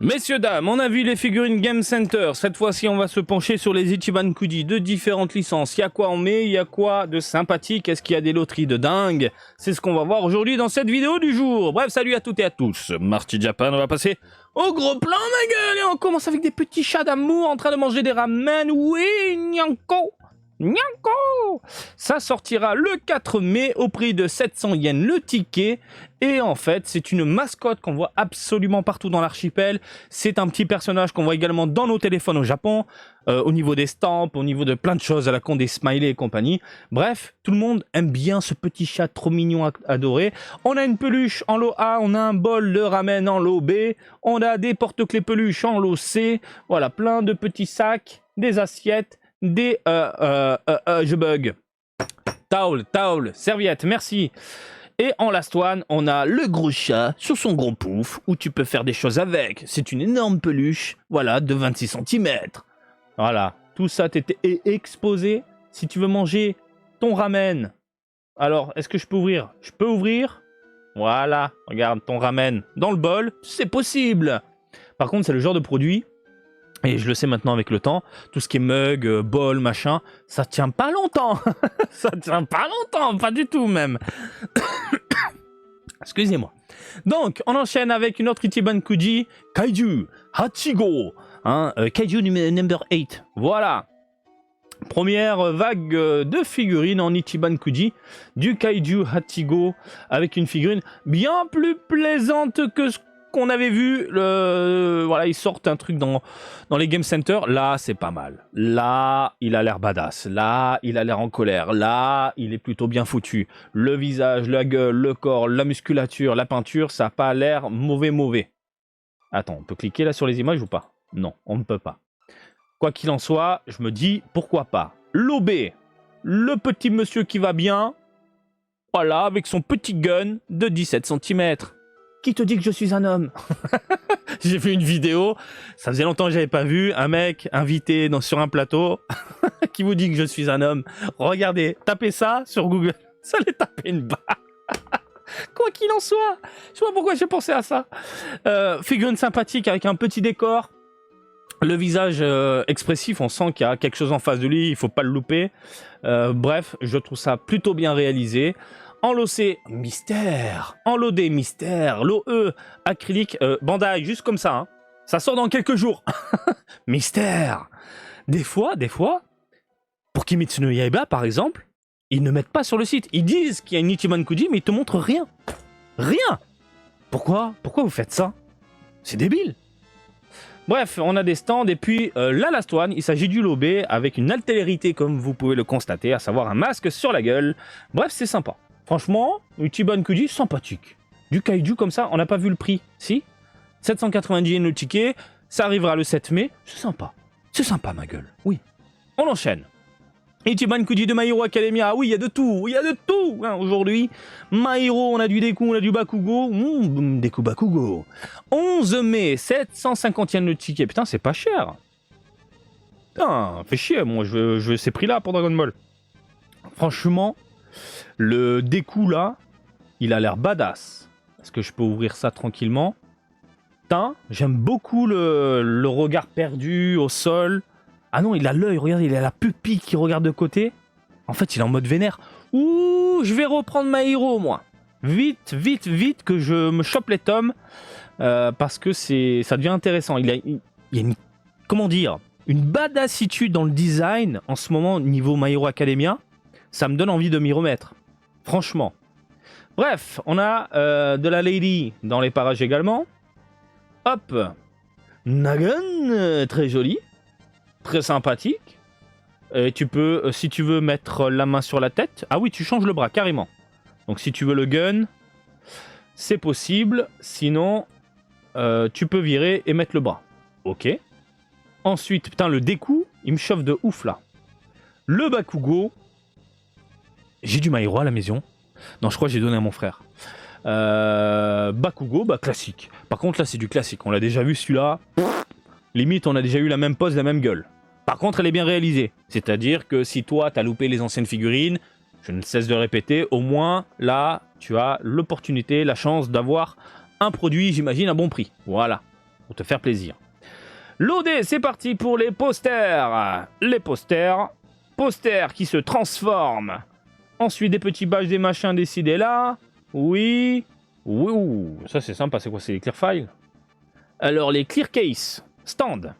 Messieurs, dames, on a vu les figurines Game Center. Cette fois-ci, on va se pencher sur les Ichiban Kuji de différentes licences. Il y a quoi en mai? Il y a quoi de sympathique? Est-ce qu'il y a des loteries de dingue? C'est ce qu'on va voir aujourd'hui dans cette vidéo du jour. Bref, salut à toutes et à tous. Marty Japan, on va passer au gros plan, ma gueule. Et on commence avec des petits chats d'amour en train de manger des ramen. Oui, Nyanko. Nyanko! Ça sortira le 4 mai au prix de 700 yens le ticket. Et en fait, c'est une mascotte qu'on voit absolument partout dans l'archipel. C'est un petit personnage qu'on voit également dans nos téléphones au Japon, au niveau des stamps, au niveau de plein de choses à la con des smileys et compagnie. Bref, tout le monde aime bien ce petit chat trop mignon adoré. On a une peluche en lot A, on a un bol de ramen en lot B, on a des porte-clés peluches en lot C. Voilà, plein de petits sacs, des assiettes, je bug. Towel, serviette, merci. Et en last one, on a le gros chat sur son gros pouf, où tu peux faire des choses avec. C'est une énorme peluche, voilà, de 26 cm. Voilà, tout ça t'était exposé. Si tu veux manger ton ramen, alors, est-ce que je peux ouvrir? Je peux ouvrir. Voilà, regarde ton ramen dans le bol, c'est possible. Par contre, c'est le genre de produit, et je le sais maintenant avec le temps, tout ce qui est mug, bol, machin, ça tient pas longtemps. Ça tient pas longtemps, pas du tout même. Excusez-moi. Donc, on enchaîne avec une autre Ichiban Kuji, Kaiju Hachigo. Kaiju number 8. Voilà. Première vague de figurines en Ichiban Kuji du Kaiju Hachigo avec une figurine bien plus plaisante que ce qu'on avait vu. Voilà, ils sortent un truc dans les Game Center. Là, c'est pas mal. Là, il a l'air badass. Là, il a l'air en colère. Là, il est plutôt bien foutu. Le visage, la gueule, le corps, la musculature, la peinture, ça n'a pas l'air mauvais. Attends, on peut cliquer là sur les images ou pas? Non, on ne peut pas. Quoi qu'il en soit, je me dis, pourquoi pas. L'OB, le petit monsieur qui va bien, voilà, avec son petit gun de 17 cm. Qui te dit que je suis un homme? J'ai vu une vidéo, ça faisait longtemps que j'avais pas vu, un mec invité sur un plateau qui vous dit que je suis un homme. Regardez, tapez ça sur Google, ça allait taper une barre. Quoi qu'il en soit, je sais pas pourquoi j'ai pensé à ça. Figurine sympathique avec un petit décor. Le visage expressif, on sent qu'il y a quelque chose en face de lui, il faut pas le louper. Bref, je trouve ça plutôt bien réalisé. En lot C, mystère. En lot D, mystère. Lot E, acrylique, Bandai, juste comme ça. Hein. Ça sort dans quelques jours. Mystère. Des fois, pour Kimetsu no Yaiba, par exemple, ils ne mettent pas sur le site. Ils disent qu'il y a une Ichiban Kuji, mais ils te montrent rien. Rien. Pourquoi vous faites ça? C'est débile. Bref, on a des stands et puis la last one, il s'agit du lot B avec une altérité comme vous pouvez le constater, à savoir un masque sur la gueule. Bref, c'est sympa. Franchement, Ichiban Kuji, sympathique. Du kaiju comme ça, on n'a pas vu le prix, si 790 yens le ticket, ça arrivera le 7 mai, c'est sympa. C'est sympa ma gueule, oui. On enchaîne. Ichiban Kuji de My Hero Academia, oui, il y a de tout hein, aujourd'hui. My Hero, on a du Deku, on a du Bakugo. Deku Bakugo. 11 mai, 750 yens le ticket. Putain, c'est pas cher. Putain, fait chier, moi, je veux ces prix-là pour Dragon Ball. Franchement, le Deku, là, il a l'air badass. Est-ce que je peux ouvrir ça tranquillement? Putain, j'aime beaucoup le regard perdu au sol. Ah non, il a l'œil, regardez, il a la pupille qui regarde de côté. En fait, il est en mode vénère. Ouh, je vais reprendre My Hero, moi. Vite que je me chope les tomes. Parce que ça devient intéressant. Il y a une, comment dire, une badassitude dans le design en ce moment niveau My Hero Academia. Ça me donne envie de m'y remettre. Franchement. Bref, on a de la Lady dans les parages également. Hop. Nagan, très joli. Très sympathique. Et tu peux, si tu veux mettre la main sur la tête... Ah oui, tu changes le bras, carrément. Donc si tu veux le gun, c'est possible. Sinon, tu peux virer et mettre le bras. Ok. Ensuite, putain, le Deku, il me chauffe de ouf, là. Le Bakugo. J'ai du My Hero à la maison. Non, je crois que j'ai donné à mon frère. Bakugo, bah classique. Par contre, là, c'est du classique. On l'a déjà vu, celui-là. Limite, on a déjà eu la même pose, la même gueule. Par contre, elle est bien réalisée. C'est-à-dire que si toi, t'as loupé les anciennes figurines, je ne cesse de le répéter, au moins, là, tu as l'opportunité, la chance d'avoir un produit, j'imagine, à bon prix. Voilà. pour te faire plaisir. Loadé, c'est parti pour les posters. Les posters qui se transforment. Ensuite, des petits badges, des machins décidés là. Oui. Oui, ouh, ça c'est sympa. C'est quoi? C'est les clear files. Alors, les clear case stand.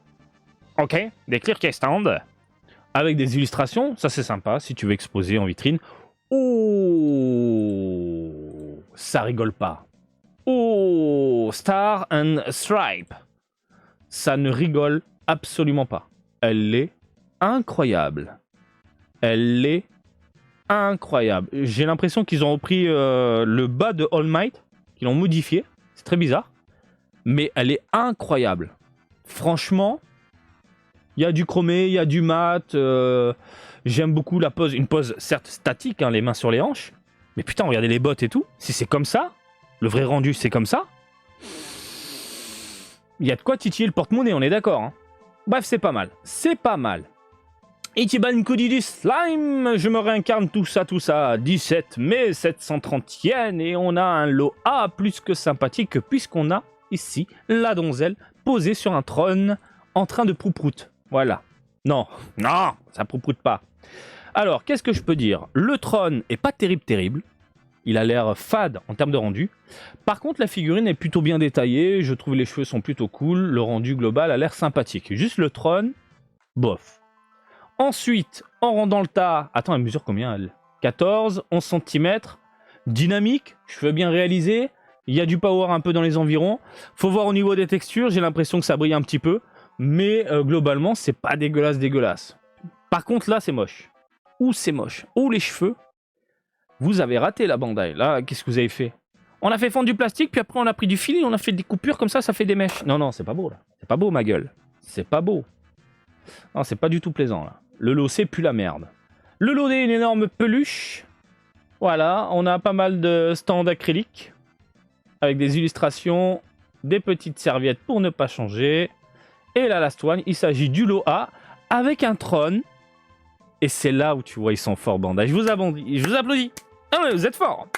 Ok, des clear case stand. Avec des illustrations. Ça c'est sympa si tu veux exposer en vitrine. Oh, ça rigole pas. Oh, Star and Stripe. Ça ne rigole absolument pas. Elle est incroyable. Elle est incroyable. J'ai l'impression qu'ils ont repris le bas de All Might, qu'ils l'ont modifié. C'est très bizarre. Mais elle est incroyable. Franchement, il y a du chromé, il y a du mat. J'aime beaucoup la pose. Une pose certes statique, hein, les mains sur les hanches. Mais putain, regardez les bottes et tout. Si c'est comme ça, le vrai rendu c'est comme ça. Il y a de quoi titiller le porte-monnaie, on est d'accord. Hein. Bref, c'est pas mal. C'est pas mal. Ichiban Kuji du Slime, je me réincarne tout ça, 17 mai, 730 yens, et on a un lot A plus que sympathique, puisqu'on a ici la donzelle posée sur un trône en train de prout-prout. Voilà. Non, ça prout-prout pas. Alors, qu'est-ce que je peux dire? Le trône est pas terrible. Il a l'air fade en termes de rendu. Par contre, la figurine est plutôt bien détaillée. Je trouve les cheveux sont plutôt cool. Le rendu global a l'air sympathique. Juste le trône, bof. Ensuite, en rendant le tas... Attends, elle mesure combien elle? 14, 11 cm. Dynamique, cheveux bien réalisés. Il y a du power un peu dans les environs. Faut voir au niveau des textures. J'ai l'impression que ça brille un petit peu. Mais globalement, c'est pas dégueulasse. Par contre, là, c'est moche. Ouh, c'est moche. Ouh, les cheveux. Vous avez raté la Bandai. Là, qu'est-ce que vous avez fait? On a fait fondre du plastique, puis après on a pris du fil et on a fait des coupures comme ça fait des mèches. Non, c'est pas beau là. C'est pas beau ma gueule. C'est pas beau. Non, c'est pas du tout plaisant là. Le lossé pue la merde. Le loadé, une énorme peluche. Voilà, on a pas mal de stands acryliques. Avec des illustrations, des petites serviettes pour ne pas changer. Et la last one, il s'agit du lot A avec un trône. Et c'est là où tu vois, ils sont forts Bandai. Je vous applaudis. Ah ouais, vous êtes forts.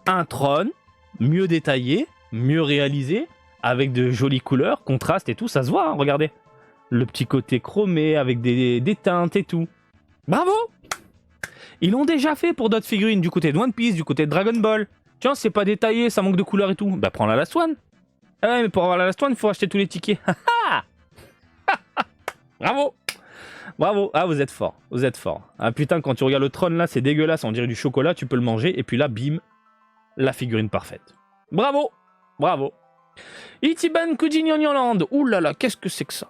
Un trône, mieux détaillé, mieux réalisé, avec de jolies couleurs, contrastes et tout, ça se voit, hein, regardez. Le petit côté chromé, avec des teintes et tout. Bravo! Ils l'ont déjà fait pour d'autres figurines, du côté de One Piece, du côté de Dragon Ball. Tiens, c'est pas détaillé, ça manque de couleurs et tout. Bah prends la Last One. Ah ouais, mais pour avoir la Last One, il faut acheter tous les tickets. Bravo! Bravo, ah vous êtes fort, Ah putain, quand tu regardes le trône là, c'est dégueulasse, on dirait du chocolat, tu peux le manger, et puis là, bim, la figurine parfaite. Bravo. Ichiban Kuji Land. Ouh là là, qu'est-ce que c'est que ça?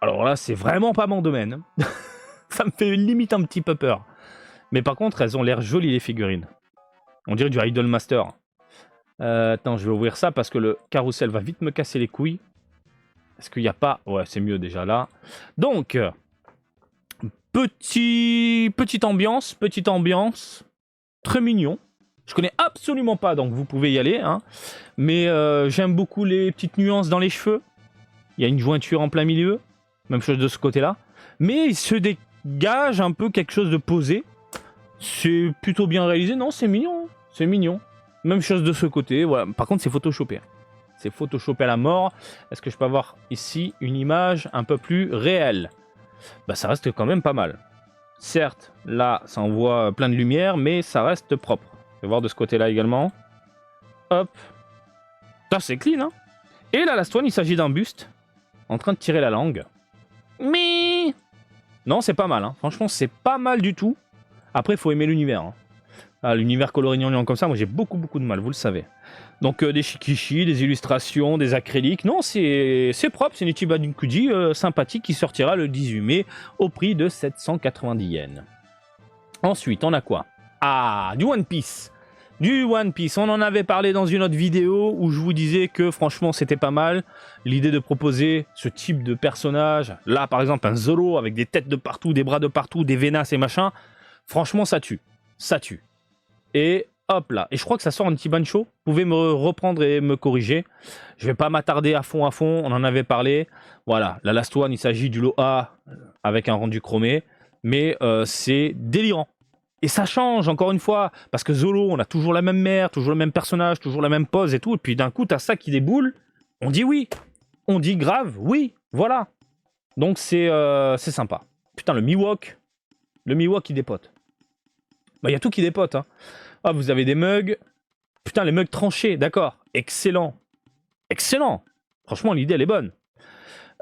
Alors là, c'est vraiment pas mon domaine. Ça me fait limite un petit peu peur. Mais par contre, elles ont l'air jolies les figurines. On dirait du Idol Master. Attends, je vais ouvrir ça parce que le carrousel va vite me casser les couilles. Est-ce qu'il n'y a pas... Ouais, c'est mieux déjà là. Donc, petite ambiance. Très mignon. Je connais absolument pas, donc vous pouvez y aller. Hein. Mais j'aime beaucoup les petites nuances dans les cheveux. Il y a une jointure en plein milieu. Même chose de ce côté-là. Mais il se dégage un peu quelque chose de posé. C'est plutôt bien réalisé. Non, c'est mignon. C'est mignon. Même chose de ce côté. Voilà. Par contre, c'est photoshopé. C'est photoshopé à la mort. Est-ce que je peux avoir ici une image un peu plus réelle? Bah ça reste quand même pas mal. Certes, là, ça envoie plein de lumière, mais ça reste propre. Je vais voir de ce côté-là également. Hop. Ça, c'est clean, hein. Et là, last one, il s'agit d'un buste en train de tirer la langue. Mais... Non, c'est pas mal, hein. Franchement, c'est pas mal du tout. Après, il faut aimer l'univers, hein. Ah, l'univers coloré gnangnan comme ça, moi j'ai beaucoup de mal, vous le savez. Donc des shikishi, des illustrations, des acryliques. Non, c'est propre, c'est une Ichiban Kuji sympathique qui sortira le 18 mai au prix de 790 yens. Ensuite, on a quoi? Ah, du One Piece. Du One Piece, on en avait parlé dans une autre vidéo où je vous disais que franchement c'était pas mal. L'idée de proposer ce type de personnage, là par exemple un Zoro avec des têtes de partout, des bras de partout, des vénas et machin, franchement ça tue. Et hop là, et je crois que ça sort en Ichiban Show. Vous pouvez me reprendre et me corriger. Je vais pas m'attarder à fond, on en avait parlé. Voilà, la last one, il s'agit du lot A avec un rendu chromé. Mais c'est délirant. Et ça change, encore une fois, parce que Zolo, on a toujours la même mère, toujours le même personnage, toujours la même pose et tout, et puis d'un coup, t'as ça qui déboule, on dit oui. On dit grave, oui, voilà. Donc c'est sympa. Putain, le Miwok qui dépote. Bah, il y a tout qui dépote, hein. Ah, vous avez des mugs. Putain, les mugs tranchés, d'accord. Excellent. Excellent. Franchement, l'idée, elle est bonne.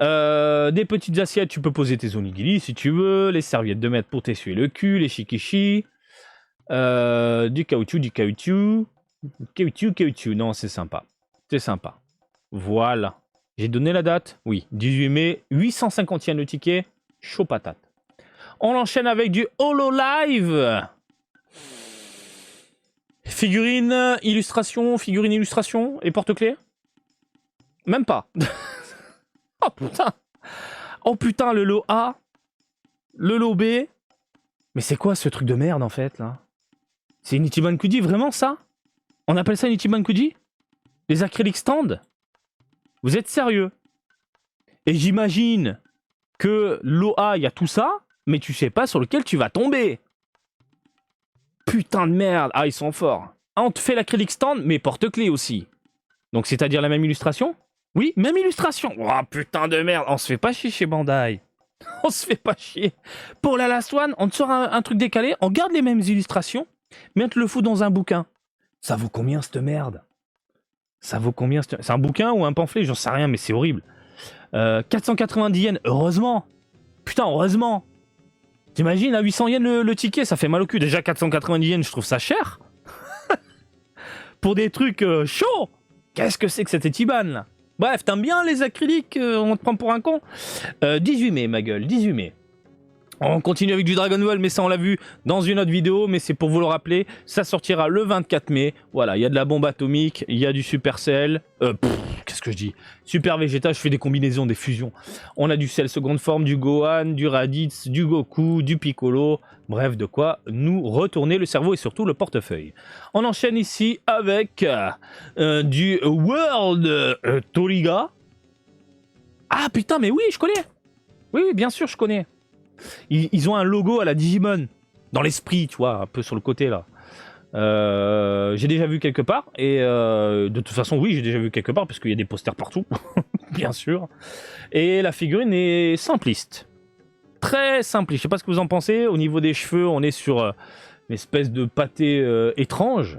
Des petites assiettes, tu peux poser tes onigiri si tu veux. Les serviettes de mètre pour t'essuyer le cul. Les shikishi. Du caoutchouc. Caoutchouc. Non, c'est sympa. C'est sympa. Voilà. J'ai donné la date. Oui, 18 mai. 850 yens le ticket. Chaud patate. On enchaîne avec du Hololive. Figurine, illustration et porte-clés. Même pas. Oh putain. Oh putain, le lot A. Le lot B. Mais c'est quoi ce truc de merde en fait là? C'est une Ichiban Kuji, vraiment ça? On appelle ça une Ichiban Kuji? Les acryliques stand? Vous êtes sérieux? Et j'imagine que l'OA, il y a tout ça, mais tu sais pas sur lequel tu vas tomber. Putain de merde. Ah, ils sont forts. Ah, on te fait l'acrylique stand, mais porte-clés aussi. Donc, c'est-à-dire la même illustration? Oui, même illustration. Oh, putain de merde. On se fait pas chier chez Bandai. On se fait pas chier. Pour la Last One, on te sort un truc décalé, on garde les mêmes illustrations, mais on te le fout dans un bouquin. Ça vaut combien, cette merde? Ça vaut combien? C'est un bouquin ou un pamphlet? J'en sais rien, mais c'est horrible. 490 yens, heureusement. Putain, heureusement. T'imagines, à 800 yens le ticket, ça fait mal au cul. Déjà, 490 yens, je trouve ça cher. Pour des trucs chauds. Qu'est-ce que c'est que cette Ichiban, là? Bref, t'aimes bien les acryliques, on te prend pour un con. 18 mai, ma gueule, 18 mai. On continue avec du Dragon Ball, mais ça on l'a vu dans une autre vidéo, mais c'est pour vous le rappeler, ça sortira le 24 mai. Voilà, il y a de la bombe atomique, il y a du Supercell, qu'est-ce que je dis? Super Vegeta, je fais des combinaisons, des fusions. On a du Cell seconde forme, du Gohan, du Raditz, du Goku, du Piccolo, bref, de quoi nous retourner le cerveau et surtout le portefeuille. On enchaîne ici avec du World Toriga. Ah putain, mais oui, je connais. Oui, bien sûr, je connais. Ils ont un logo à la Digimon, dans l'esprit, tu vois, un peu sur le côté là. J'ai déjà vu quelque part, et de toute façon, oui, j'ai déjà vu quelque part, parce qu'il y a des posters partout, bien sûr. Et la figurine est simpliste. Très simpliste. Je sais pas ce que vous en pensez. Au niveau des cheveux, on est sur une espèce de pâté étrange.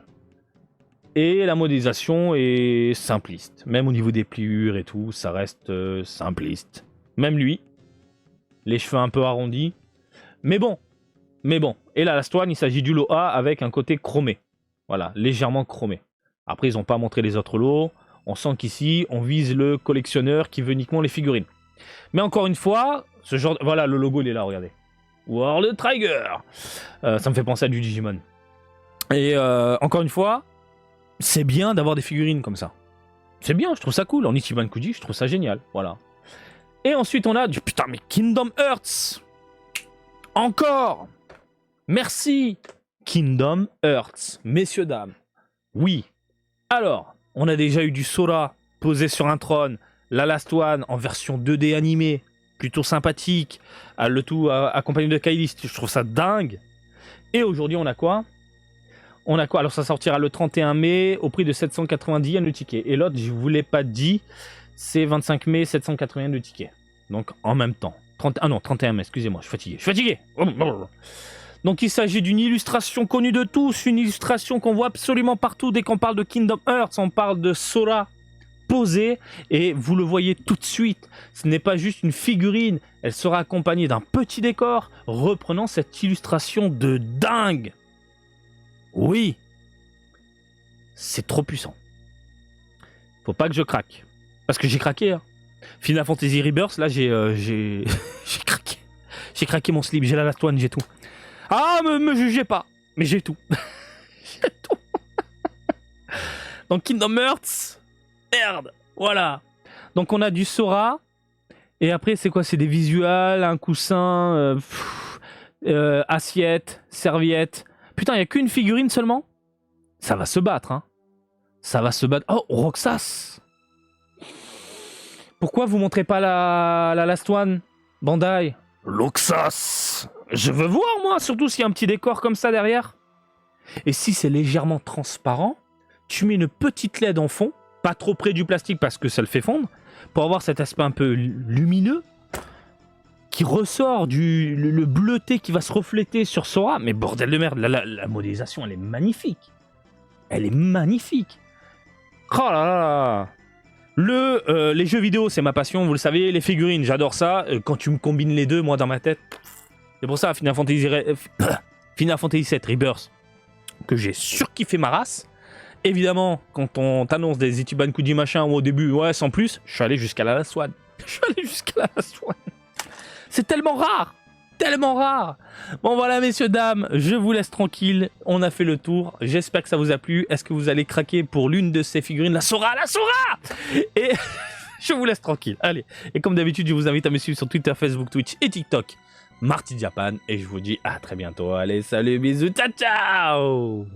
Et la modélisation est simpliste. Même au niveau des pliures et tout, ça reste simpliste. Même lui. Les cheveux un peu arrondis. Mais bon. Et là, la Last One, il s'agit du lot A avec un côté chromé. Voilà, légèrement chromé. Après, ils n'ont pas montré les autres lots. On sent qu'ici, on vise le collectionneur qui veut uniquement les figurines. Mais encore une fois, ce genre... Voilà, le logo, il est là, regardez. World Trigger. Ça me fait penser à du Digimon. Et encore une fois, c'est bien d'avoir des figurines comme ça. C'est bien, je trouve ça cool. En Ichiban Kuji, je trouve ça génial. Voilà. Et ensuite, on a du... Putain, mais Kingdom Hearts. Encore. Merci. Kingdom Hearts. Messieurs, dames. Oui. Alors, on a déjà eu du Sora posé sur un trône. La Last One en version 2D animée. Plutôt sympathique. Le tout accompagné de Kylie. Je trouve ça dingue. Et aujourd'hui, on a quoi? On a quoi? Alors, ça sortira le 31 mai au prix de 790 yens le ticket. Et l'autre, je ne vous l'ai pas dit, c'est 25 mai, 780 yens le ticket. Donc, en même temps. 31 mai, excusez-moi, je suis fatigué. Donc, il s'agit d'une illustration connue de tous, une illustration qu'on voit absolument partout. Dès qu'on parle de Kingdom Hearts, on parle de Sora posé. Et vous le voyez tout de suite, ce n'est pas juste une figurine. Elle sera accompagnée d'un petit décor reprenant cette illustration de dingue. Oui, c'est trop puissant. Faut pas que je craque. Parce que j'ai craqué. Hein. Final Fantasy Rebirth, là, j'ai craqué. J'ai craqué mon slip, j'ai la Last One, j'ai tout. Ah, me jugez pas. Mais j'ai tout. J'ai tout. Donc Kingdom Hearts. Merde. Voilà. Donc on a du Sora. Et après, c'est quoi? C'est des visuals, un coussin, assiette, serviette. Putain, il n'y a qu'une figurine seulement? Ça va se battre, hein. Ça va se battre. Oh, Roxas. Pourquoi vous montrez pas la Last One, Bandai? Roxas. Je veux voir, moi, surtout s'il y a un petit décor comme ça derrière. Et si c'est légèrement transparent, tu mets une petite LED en fond, pas trop près du plastique parce que ça le fait fondre, pour avoir cet aspect un peu lumineux qui ressort le bleuté qui va se refléter sur Sora. Mais bordel de merde, la modélisation, elle est magnifique. Elle est magnifique. Oh là là. Les jeux vidéo, c'est ma passion, vous le savez. Les figurines, j'adore ça. Quand tu me combines les deux, moi, dans ma tête. C'est pour ça, Final Fantasy VII Rebirth, que j'ai surkiffé ma race. Évidemment, quand on t'annonce des Ichiban Kuji machin, ou au début, ouais, sans plus, je suis allé jusqu'à la Last One. Je suis allé jusqu'à la Last One. C'est tellement rare. Tellement rare. Bon voilà messieurs, dames, je vous laisse tranquille, on a fait le tour, j'espère que ça vous a plu. Est-ce que vous allez craquer pour l'une de ces figurines, la Sora, et je vous laisse tranquille, allez. Et comme d'habitude, je vous invite à me suivre sur Twitter, Facebook, Twitch et TikTok, Marty Japan, et je vous dis à très bientôt. Allez, salut, bisous, ciao ciao.